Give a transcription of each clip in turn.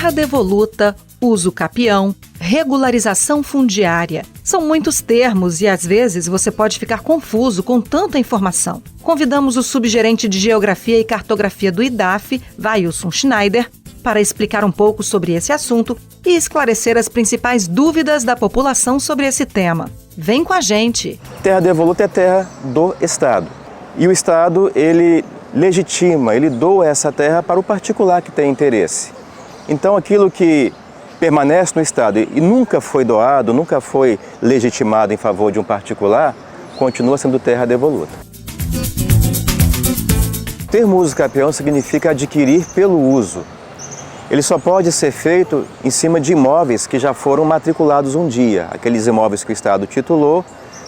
terra devoluta, uso capião, regularização fundiária. São muitos termos e, às vezes, você pode ficar confuso com tanta informação. Convidamos o subgerente de Geografia e Cartografia do IDAF, Vailson Schneider, para explicar um pouco sobre esse assunto e esclarecer as principais dúvidas da população sobre esse tema. Vem com a gente! Terra devoluta é terra do Estado. E o Estado, ele legitima, ele doa essa terra para o particular que tem interesse. Então, aquilo que permanece no Estado e nunca foi doado, nunca foi legitimado em favor de um particular, continua sendo terra devoluta. O termo uso capião significa adquirir pelo uso. Ele só pode ser feito em cima de imóveis que já foram matriculados um dia, aqueles imóveis que o Estado titulou,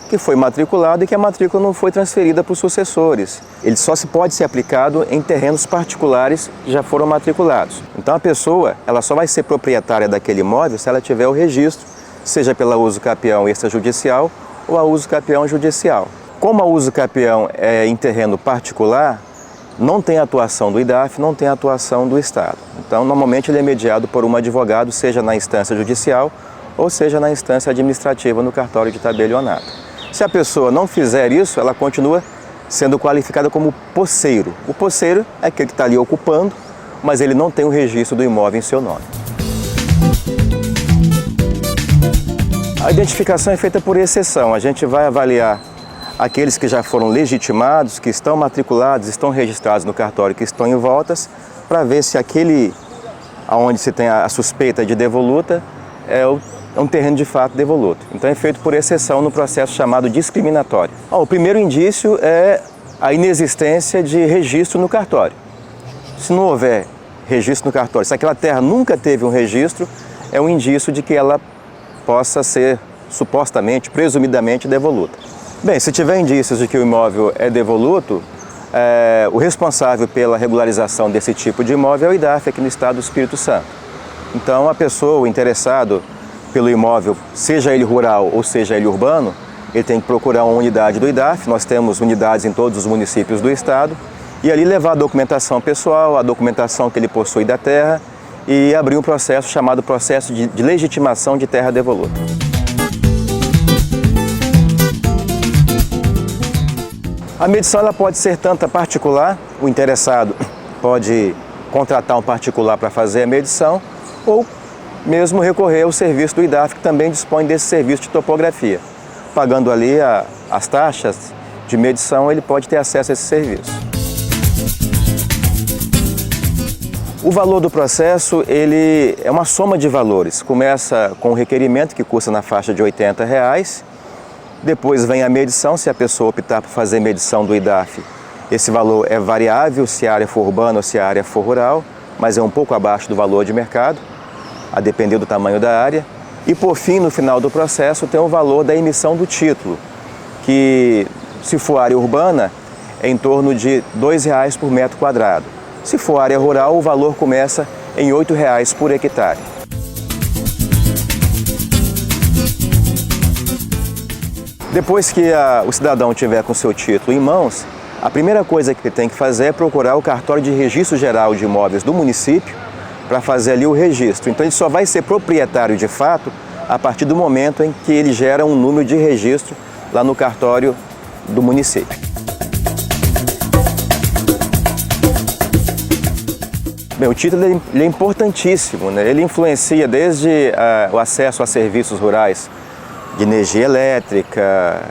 que foi matriculado e que a matrícula não foi transferida para os sucessores. Ele só pode ser aplicado em terrenos particulares que já foram matriculados. Então a pessoa, ela só vai ser proprietária daquele imóvel se ela tiver o registro, seja pela uso capião extrajudicial ou a uso capião judicial. Como a uso capião é em terreno particular, não tem atuação do IDAF, não tem atuação do Estado. Então, normalmente ele é mediado por um advogado, seja na instância judicial ou seja na instância administrativa no cartório de tabelionato. Se a pessoa não fizer isso, ela continua sendo qualificada como posseiro. O posseiro é aquele que está ali ocupando, mas ele não tem o registro do imóvel em seu nome. A identificação é feita por exceção. A gente vai avaliar aqueles que já foram legitimados, que estão matriculados, estão registrados no cartório, que estão em voltas, para ver se aquele onde se tem a suspeita de devoluta é um terreno de fato devoluto. Então é feito por exceção no processo chamado discriminatório. O primeiro indício é a inexistência de registro no cartório. Se não houver registro no cartório, se aquela terra nunca teve um registro, é um indício de que ela possa ser supostamente, presumidamente devoluta. Bem, se tiver indícios de que o imóvel é devoluto, o responsável pela regularização desse tipo de imóvel é o IDAF aqui no estado do Espírito Santo. Então a pessoa, o interessado pelo imóvel, seja ele rural ou seja ele urbano, ele tem que procurar uma unidade do IDAF, nós temos unidades em todos os municípios do estado, e ali levar a documentação pessoal, a documentação que ele possui da terra e abrir um processo chamado processo de legitimação de terra devoluta. A medição ela pode ser tanto particular, o interessado pode contratar um particular para fazer a medição, ou mesmo recorrer ao serviço do IDAF, que também dispõe desse serviço de topografia. Pagando ali as taxas de medição, ele pode ter acesso a esse serviço. O valor do processo ele é uma soma de valores. Começa com o requerimento, que custa na faixa de R$ 80. Depois vem a medição, se a pessoa optar por fazer medição do IDAF, esse valor é variável se a área for urbana ou se a área for rural, mas é um pouco abaixo do valor de mercado, a depender do tamanho da área. E por fim, no final do processo, tem o valor da emissão do título, que se for área urbana é em torno de R$ 2,00 por metro quadrado. Se for área rural, o valor começa em R$ 8,00 por hectare. Depois que o cidadão tiver com seu título em mãos, a primeira coisa que ele tem que fazer é procurar o cartório de registro geral de imóveis do município para fazer ali o registro. Então ele só vai ser proprietário de fato a partir do momento em que ele gera um número de registro lá no cartório do município. Bem, o título ele é importantíssimo, né? Ele influencia desde o acesso a serviços rurais, de energia elétrica,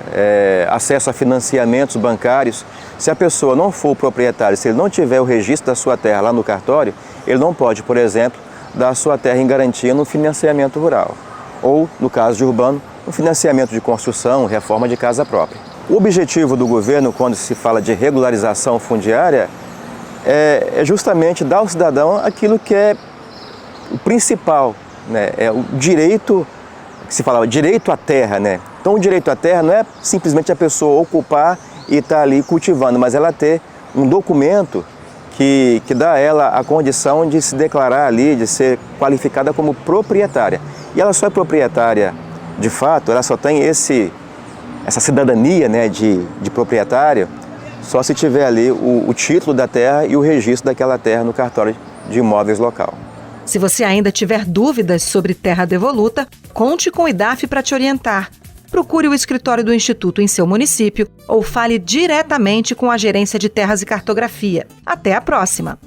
acesso a financiamentos bancários. Se a pessoa não for proprietária, se ele não tiver o registro da sua terra lá no cartório, ele não pode, por exemplo, dar a sua terra em garantia no financiamento rural. Ou, no caso de urbano, no financiamento de construção, reforma de casa própria. O objetivo do governo, quando se fala de regularização fundiária, é justamente dar ao cidadão aquilo que é o principal, né? É o direito, que se falava direito à terra, né? Então o direito à terra não é simplesmente a pessoa ocupar e estar ali cultivando, mas ela ter um documento que dá a ela a condição de se declarar ali, de ser qualificada como proprietária. E ela só é proprietária de fato, ela só tem essa cidadania, né, de proprietário, só se tiver ali o título da terra e o registro daquela terra no cartório de imóveis local. Se você ainda tiver dúvidas sobre terra devoluta, conte com o IDAF para te orientar. Procure o escritório do Instituto em seu município ou fale diretamente com a Gerência de Terras e Cartografia. Até a próxima!